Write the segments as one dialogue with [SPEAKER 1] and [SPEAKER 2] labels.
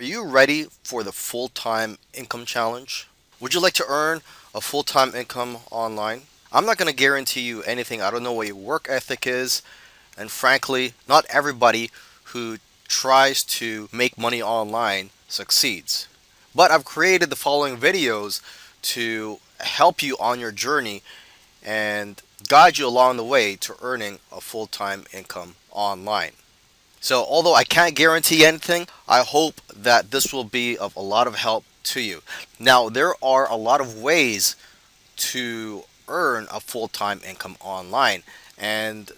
[SPEAKER 1] Are you ready for the full-time income challenge? Would you like to earn a full-time income online? I'm not going to guarantee you anything. I don't know what your work ethic is, and frankly, not everybody who tries to make money online succeeds. But I've created the following videos to help you on your journey and guide you along the way to earning a full-time income online. So, although I can't guarantee anything, I hope that this will be of a lot of help to you. Now, there are a lot of ways to earn a full-time income online, and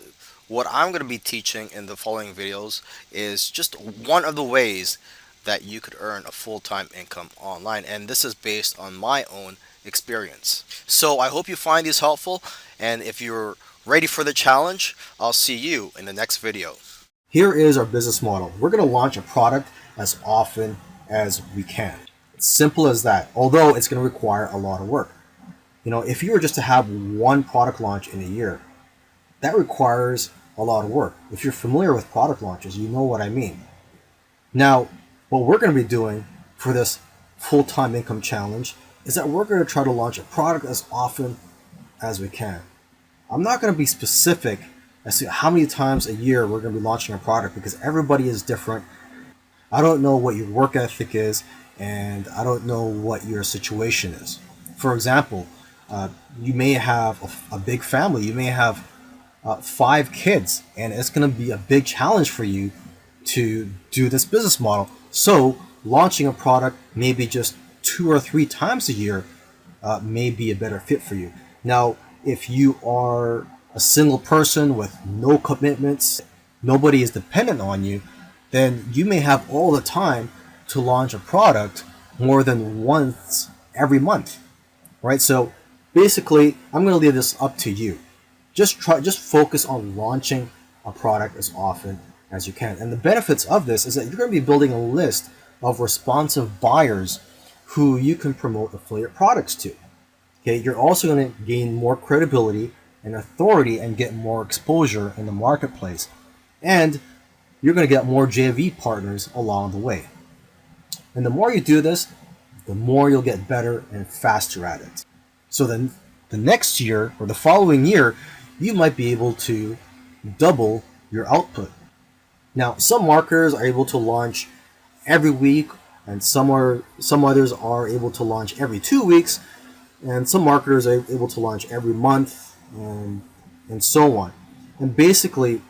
[SPEAKER 1] what I'm going to be teaching in the following videos is just one of the ways that you could earn a full-time income online, and this is based on my own experience. So I hope you find these helpful, and if you're ready for the challenge, I'll see you in the next video.
[SPEAKER 2] Here is our business model. We're going to launch a product as often as we can. It's simple as that, although it's going to require a lot of work. If you were just to have one product launch in a year, that requires a lot of work. If you're familiar with product launches, you know what I mean. Now, what we're going to be doing for this full-time income challenge is that we're going to try to launch a product as often as we can. I'm not going to be specific as to how many times a year we're going to be launching a product because everybody is different. I don't know what your work ethic is, and I don't know what your situation is. For example, you may have a big family. You may have 5 kids, and it's going to be a big challenge for you to do this business model. So launching a product maybe just 2 or 3 times a year may be a better fit for you. Now, if you are a single person with no commitments, nobody is dependent on you, then you may have all the time to launch a product more than once every month, right? So basically, I'm going to leave this up to you. Just focus on launching a product as often as you can. And the benefits of this is that you're going to be building a list of responsive buyers who you can promote affiliate products to. Okay, you're also going to gain more credibility and authority and get more exposure in the marketplace. And you're going to get more JV partners along the way. And the more you do this, the more you'll get better and faster at it. So then the next year or the following year, you might be able to double your output. Now, some marketers are able to launch every week, and some others are able to launch every 2 weeks, and some marketers are able to launch every month, and so on. And basically,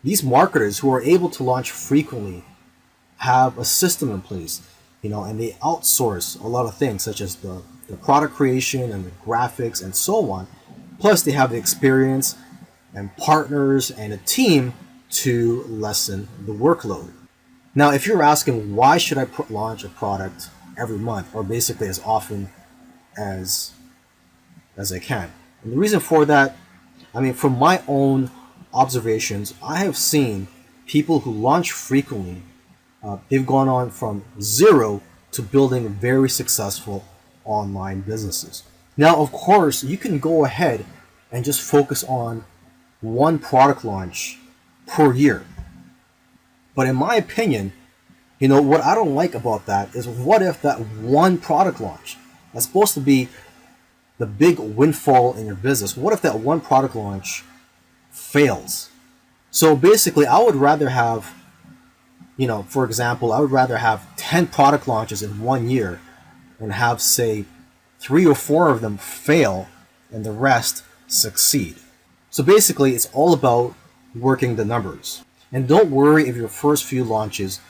[SPEAKER 2] these marketers who are able to launch frequently have a system in place, and they outsource a lot of things such as the product creation and the graphics and so on. Plus, they have the experience and partners and a team to lessen the workload. Now, if you're asking why should I launch a product every month or basically as often as I can, and the reason for that, from my own observations, I have seen people who launch frequently, they've gone on from zero to building very successful online businesses. Now, of course, you can go ahead and just focus on one product launch per year. But in my opinion, what I don't like about that is what if that one product launch that's supposed to be the big windfall in your business, what if that one product launch fails? So basically, I would rather have, for example, I would rather have 10 product launches in 1 year and have, say, 3 or 4 of them fail and the rest succeed. So basically, it's all about working the numbers. And don't worry if your first few launches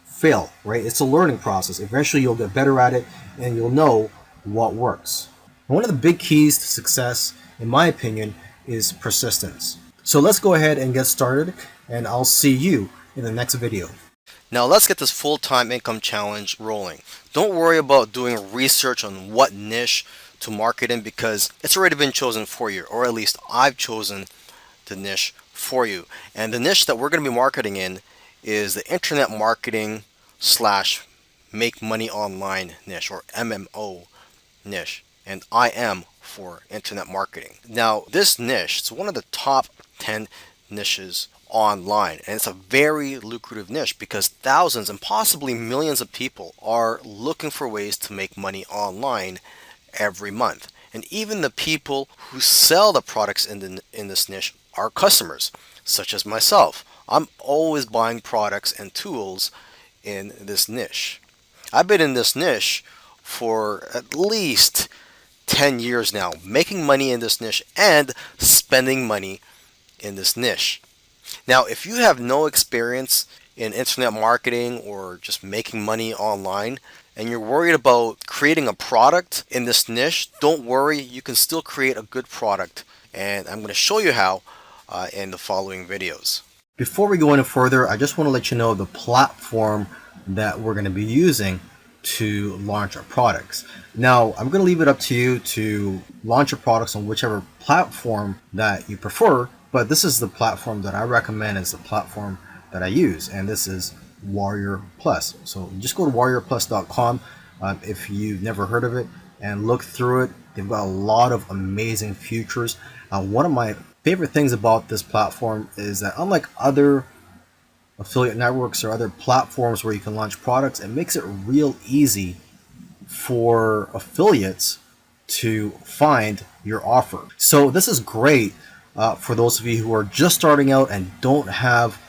[SPEAKER 2] fail, right? It's a learning process. Eventually, you'll get better at it and you'll know what works. And one of the big keys to success, in my opinion, is persistence. So let's go ahead and get started, and I'll see you in the next video.
[SPEAKER 1] Now let's get this full-time income challenge rolling. Don't worry about doing research on what niche to market in because it's already been chosen for you, or at least I've chosen the niche for you. And the niche that we're going to be marketing in is the internet marketing slash make money online niche, or MMO niche. And IM for internet marketing. Now, this niche is one of the top 10 niches online. And it's a very lucrative niche because thousands and possibly millions of people are looking for ways to make money online every month. And even the people who sell the products in this niche are customers, such as myself. I'm always buying products and tools in this niche. I've been in this niche for at least 10 years now, making money in this niche and spending money in this niche. Now, if you have no experience in internet marketing or just making money online, and you're worried about creating a product in this niche, don't worry, you can still create a good product. And I'm going to show you how in the following videos.
[SPEAKER 2] Before we go any further, I just want to let you know the platform that we're going to be using to launch our products. Now, I'm going to leave it up to you to launch your products on whichever platform that you prefer, but this is the platform that I recommend as the platform that I use, and this is Warrior Plus. So just go to warriorplus.com if you've never heard of it and look through it. They've got a lot of amazing features. One of my favorite things about this platform is that unlike other affiliate networks or other platforms where you can launch products, it makes it real easy for affiliates to find your offer. So this is great for those of you who are just starting out and don't have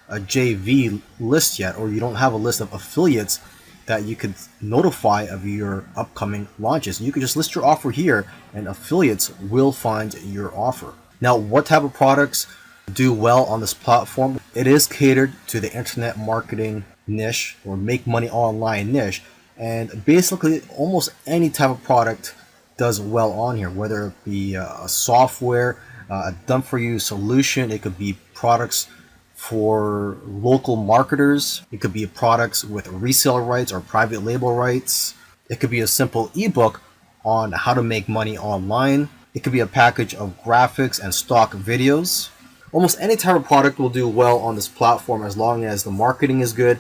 [SPEAKER 2] a JV list yet, or you don't have a list of affiliates that you could notify of your upcoming launches. You can just list your offer here and affiliates will find your offer. Now, what type of products do well on this platform? It is catered to the internet marketing niche or make money online niche, and basically almost any type of product does well on here, whether it be a software, a done for you solution. It could be products for local marketers. It could be products with resale rights or private label rights. It could be a simple ebook on how to make money online. It could be a package of graphics and stock videos. Almost any type of product will do well on this platform as long as the marketing is good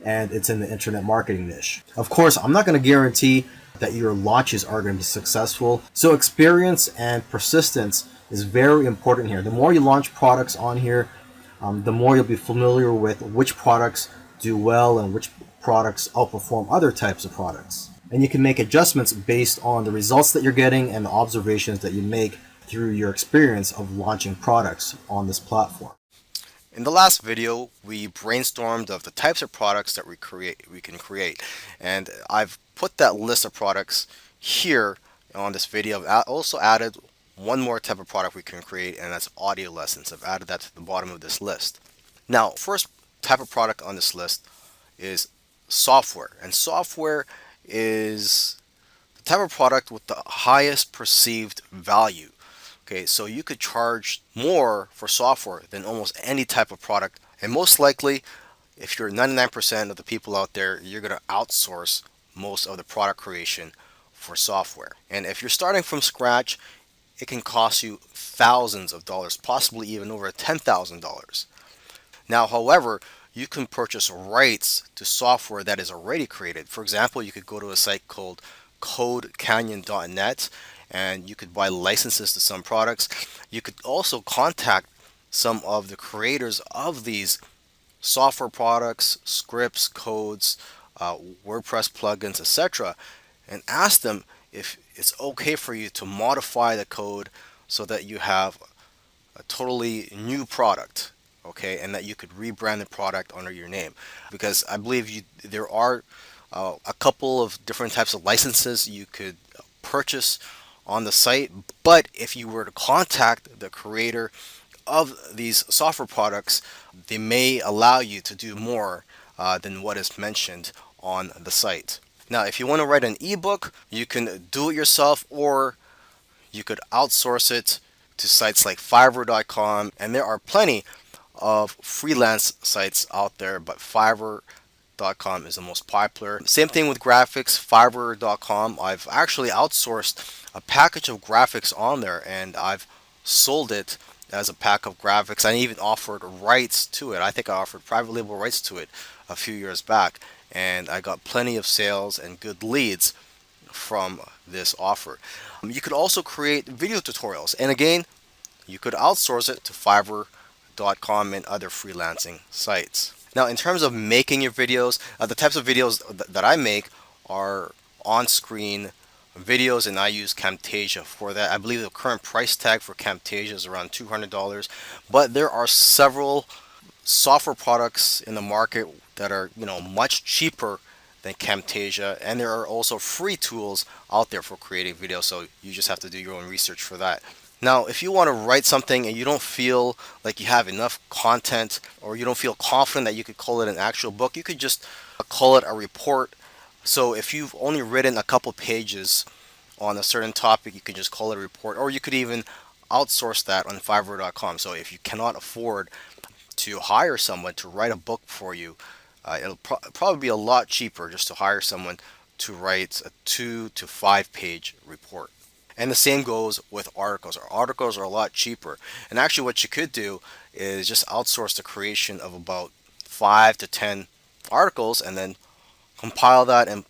[SPEAKER 2] and it's in the internet marketing niche. Of course, I'm not going to guarantee that your launches are going to be successful. So experience and persistence is very important here. The more you launch products on here, the more you'll be familiar with which products do well and which products outperform other types of products. And you can make adjustments based on the results that you're getting and the observations that you make through your experience of launching products on this platform.
[SPEAKER 1] In the last video, we brainstormed of the types of products that we can create. And I've put that list of products here on this video. I've also added one more type of product we can create, and that's audio lessons. I've added that to the bottom of this list. Now, first type of product on this list is software. And software is the type of product with the highest perceived value. Okay, so you could charge more for software than almost any type of product. And most likely, if you're 99% of the people out there, you're going to outsource most of the product creation for software. And if you're starting from scratch, it can cost you thousands of dollars, possibly even over $10,000. Now, however, you can purchase rights to software that is already created. For example, you could go to a site called codecanyon.net and you could buy licenses to some products. You could also contact some of the creators of these software products, scripts, codes, WordPress plugins, etc., and ask them if it's okay for you to modify the code so that you have a totally new product, okay, and that you could rebrand the product under your name. Because I believe there are a couple of different types of licenses you could purchase on the site, but if you were to contact the creator of these software products, they may allow you to do more than what is mentioned on the site. Now, if you want to write an ebook, you can do it yourself, or you could outsource it to sites like Fiverr.com, and there are plenty of freelance sites out there, but Fiverr.com is the most popular. Same thing with graphics, Fiverr.com. I've actually outsourced a package of graphics on there, and I've sold it as a pack of graphics. I even offered rights to it. I think I offered private label rights to it a few years back, and I got plenty of sales and good leads from this offer. You could also create video tutorials, and again, you could outsource it to Fiverr. Fiverr.com and other freelancing sites. Now, in terms of making your videos, the types of videos that I make are on-screen videos, and I use Camtasia for that. I believe the current price tag for Camtasia is around $200, but there are several software products in the market that are, much cheaper than Camtasia, and there are also free tools out there for creating videos, so you just have to do your own research for that. Now, if you want to write something and you don't feel like you have enough content, or you don't feel confident that you could call it an actual book, you could just call it a report. So if you've only written a couple pages on a certain topic, you could just call it a report, or you could even outsource that on Fiverr.com. So if you cannot afford to hire someone to write a book for you, it'll probably be a lot cheaper just to hire someone to write a 2 to 5 page report. And the same goes with articles. Our articles are a lot cheaper. And actually, what you could do is just outsource the creation of about 5 to 10 articles and then compile that and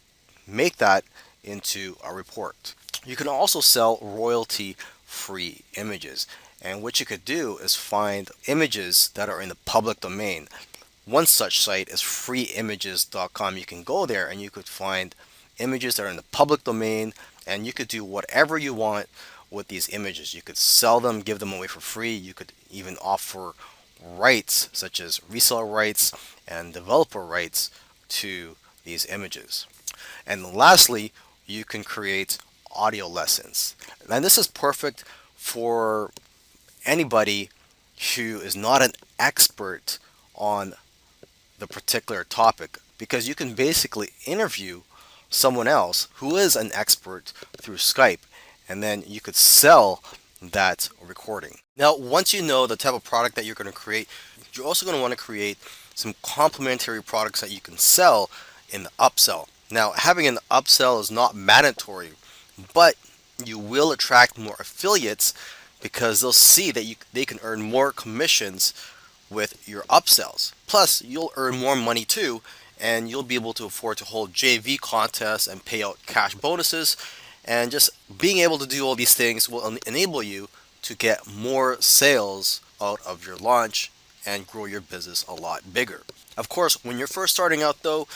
[SPEAKER 1] make that into a report. You can also sell royalty free images. And what you could do is find images that are in the public domain. One such site is freeimages.com. You can go there and you could find images that are in the public domain, and you could do whatever you want with these images. You could sell them, give them away for free. You could even offer rights such as reseller rights and developer rights to these images. And lastly, you can create audio lessons. And this is perfect for anybody who is not an expert on the particular topic, because you can basically interview someone else who is an expert through Skype, and then you could sell that recording. Now, once you know the type of product that you're going to create, you're also going to want to create some complementary products that you can sell in the upsell. Now, having an upsell is not mandatory, but you will attract more affiliates because they'll see that they can earn more commissions with your upsells. Plus, you'll earn more money too, and you'll be able to afford to hold JV contests and pay out cash bonuses. And just being able to do all these things will enable you to get more sales out of your launch and grow your business a lot bigger. Of course, when you're first starting out though,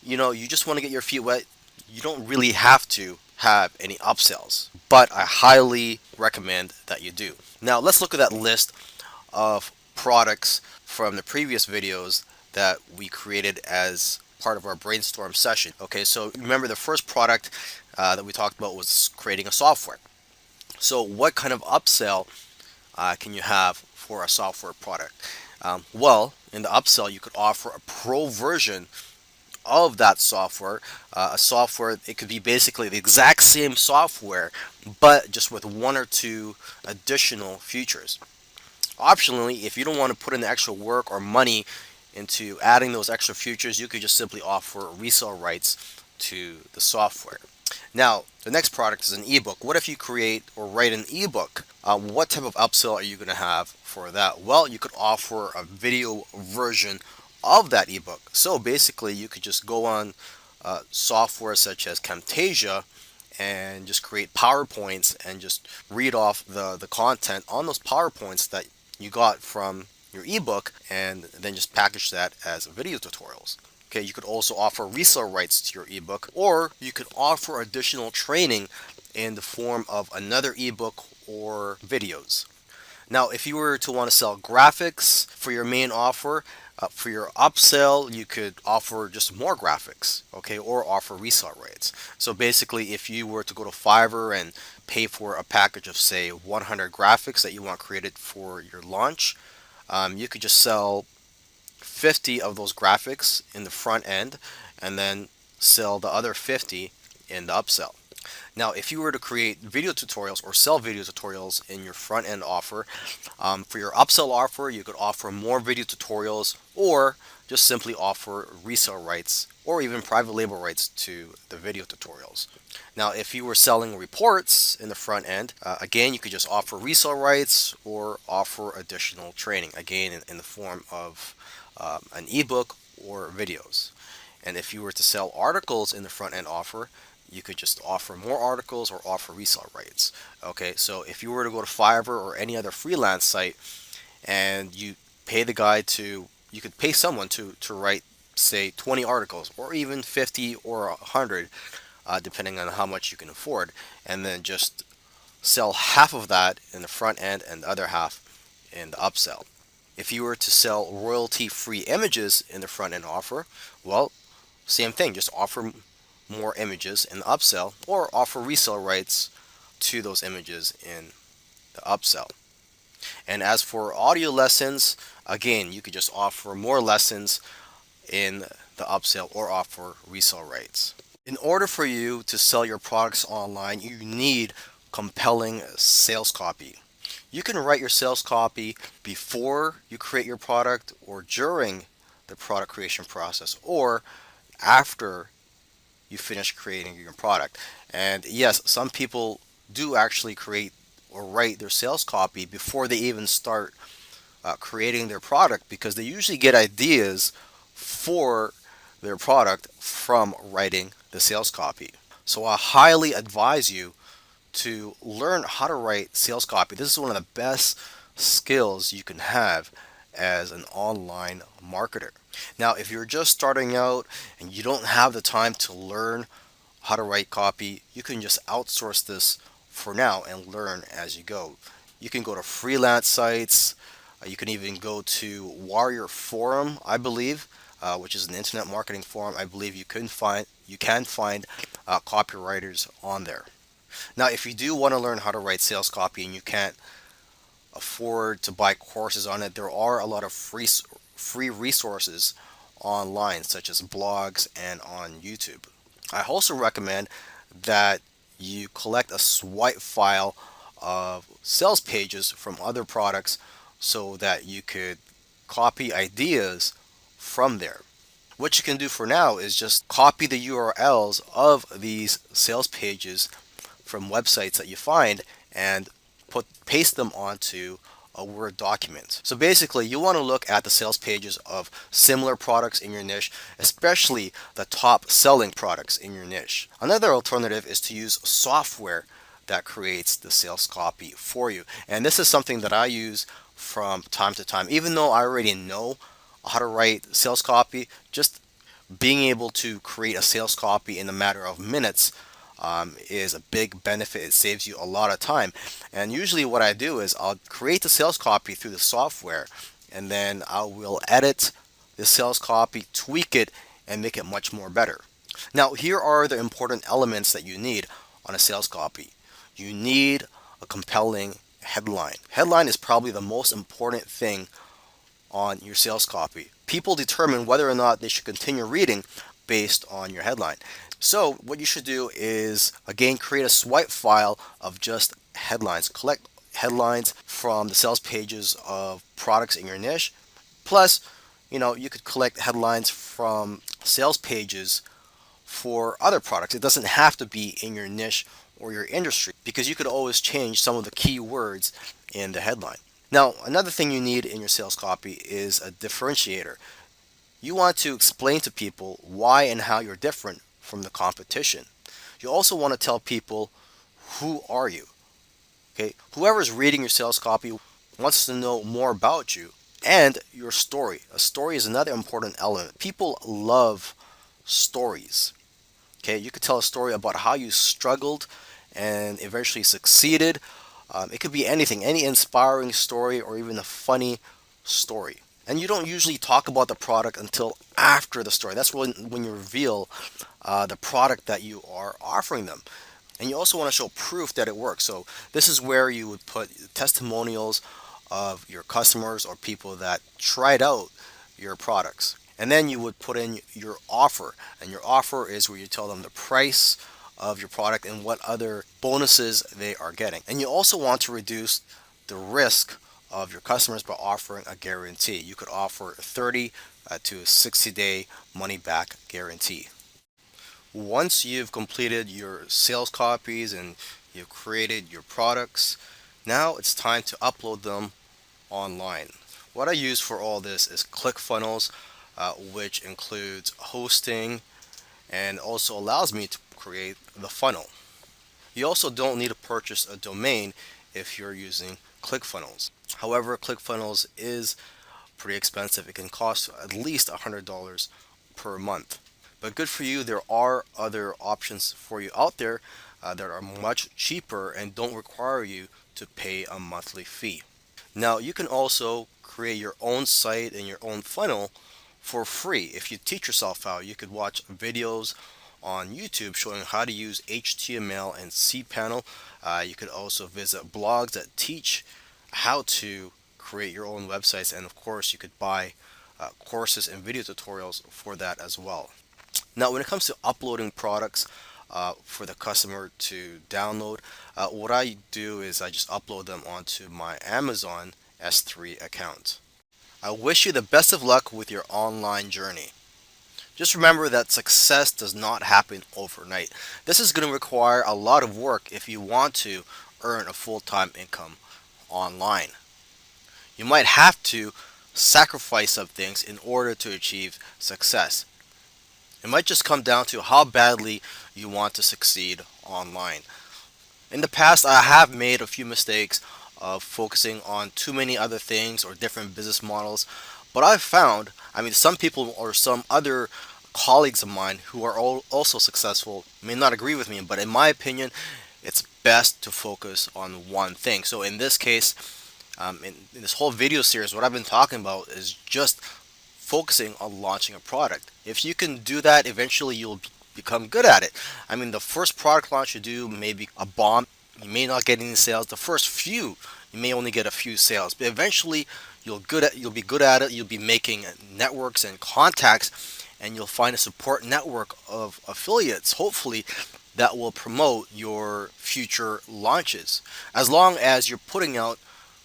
[SPEAKER 1] you just want to get your feet wet. You don't really have to have any upsells, but I highly recommend that you do. Now, let's look at that list of products from the previous videos that we created as part of our brainstorm session. Okay, so remember the first product that we talked about was creating a software. So what kind of upsell can you have for a software product? Well, in the upsell, you could offer a pro version of that software. A software, it could be basically the exact same software, but just with 1 or 2 additional features. Optionally, if you don't want to put in the extra work or money into adding those extra features, you could just simply offer resale rights to the software. Now, the next product is an ebook. What if you create or write an ebook? What type of upsell are you going to have for that? Well, you could offer a video version of that ebook. So basically, you could just go on software such as Camtasia and just create PowerPoints and just read off the content on those PowerPoints that you got from your ebook, and then just package that as video tutorials. Okay, you could also offer resale rights to your ebook, or you could offer additional training in the form of another ebook or videos. Now, if you were to want to sell graphics for your main offer, for your upsell, you could offer just more graphics, okay, or offer resale rates. So basically, if you were to go to Fiverr and pay for a package of, say, 100 graphics that you want created for your launch, you could just sell 50 of those graphics in the front end and then sell the other 50 in the upsell. Now, if you were to create video tutorials or sell video tutorials in your front end offer, for your upsell offer, you could offer more video tutorials or just simply offer resale rights or even private label rights to the video tutorials. Now, if you were selling reports in the front end, again, you could just offer resale rights or offer additional training, again, in the form of an ebook or videos. And if you were to sell articles in the front end offer, you could just offer more articles or offer resale rights. Okay, so if you were to go to Fiverr or any other freelance site and you pay the guy to, you could pay someone to write, say, 20 articles or even 50 or 100, depending on how much you can afford, and then just sell half of that in the front end and the other half in the upsell. If you were to sell royalty free images in the front end offer, well, same thing, just offer more images in the upsell or offer resale rights to those images in the upsell. And as for audio lessons, again, you could just offer more lessons in the upsell or offer resale rights. In order for you to sell your products online, you need compelling sales copy. You can write your sales copy before you create your product or during the product creation process or after you finish creating your product. And yes, some people do actually create or write their sales copy before they even start creating their product because they usually get ideas for their product from writing the sales copy. So I highly advise you to learn how to write sales copy. This is one of the best skills you can have as an online marketer. Now, if you're just starting out and you don't have the time to learn how to write copy, you can just outsource this for now and learn as you go. You can go to freelance sites. You can even go to Warrior Forum, I believe, which is an internet marketing forum. I believe you can find copywriters on there. Now, if you do want to learn how to write sales copy and you can't afford to buy courses on it, there are a lot of free resources online, such as blogs and on YouTube. I also recommend that you collect a swipe file of sales pages from other products so that you could copy ideas from there. What you can do for now is just copy the URLs of these sales pages from websites that you find and paste them onto a Word document. So basically, you want to look at the sales pages of similar products in your niche, especially the top selling products in your niche. Another alternative is to use software that creates the sales copy for you. And this is something that I use from time to time. Even though I already know how to write sales copy, just being able to create a sales copy in a matter of minutes is a big benefit. It saves you a lot of time. And usually what I do is I'll create the sales copy through the software and then I will edit the sales copy, tweak it, and make it much more better. Now, here are the important elements that you need on a sales copy. You need a compelling headline. Headline is probably the most important thing on your sales copy. People determine whether or not they should continue reading based on your headline. So what you should do is, again, create a swipe file of just headlines. Collect headlines from the sales pages of products in your niche. Plus, you could collect headlines from sales pages for other products. It doesn't have to be in your niche or your industry because you could always change some of the key words in the headline. Now, another thing you need in your sales copy is a differentiator. You want to explain to people why and how you're different from the competition. You also want to tell people, who are you? Okay, whoever's reading your sales copy wants to know more about you and your story. A story is another important element. People love stories. Okay, you could tell a story about how you struggled and eventually succeeded. It could be anything, any inspiring story or even a funny story. And you don't usually talk about the product until after the story. That's when you reveal the product that you are offering them. And you also want to show proof that it works. So this is where you would put testimonials of your customers or people that tried out your products. And then you would put in your offer. And your offer is where you tell them the price of your product and what other bonuses they are getting. And you also want to reduce the risk of your customers by offering a guarantee. You could offer a 30 to 60-day money back guarantee. Once you've completed your sales copies and you've created your products, now it's time to upload them online. What I use for all this is ClickFunnels, which includes hosting and also allows me to create the funnel. You also don't need to purchase a domain if you're using ClickFunnels. However, ClickFunnels is pretty expensive. It can cost at least $100 per month. But good for you, there are other options for you out there that are much cheaper and don't require you to pay a monthly fee. Now, you can also create your own site and your own funnel for free. If you teach yourself how, you could watch videos on YouTube showing how to use HTML and cPanel. You could also visit blogs that teach how to create your own websites, and of course, you could buy courses and video tutorials for that as well. Now, when it comes to uploading products for the customer to download, what I do is I just upload them onto my Amazon S3 account. I wish you the best of luck with your online journey. Just remember that success does not happen overnight. This is going to require a lot of work if you want to earn a full-time income online. You might have to sacrifice some things in order to achieve success. It might just come down to how badly you want to succeed online. In the past, I have made a few mistakes of focusing on too many other things or different business models, but I've found, some people or some other colleagues of mine who are also successful may not agree with me, but in my opinion, it's best to focus on one thing. So in this case, in this whole video series, what I've been talking about is just focusing on launching a product. If you can do that, eventually you'll become good at it. The first product launch you do may be a bomb. You may not get any sales. The first few, you may only get a few sales, but eventually you'll be good at it. You'll be making networks and contacts, and you'll find a support network of affiliates, hopefully, that will promote your future launches. As long as you're putting out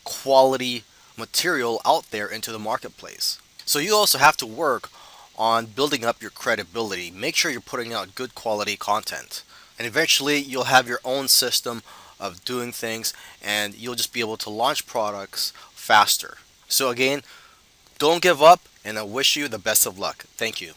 [SPEAKER 1] quality material out there into the marketplace. So you also have to work on building up your credibility. Make sure you're putting out good quality content. And eventually you'll have your own system of doing things, and you'll just be able to launch products faster. So again, don't give up, and I wish you the best of luck. Thank you.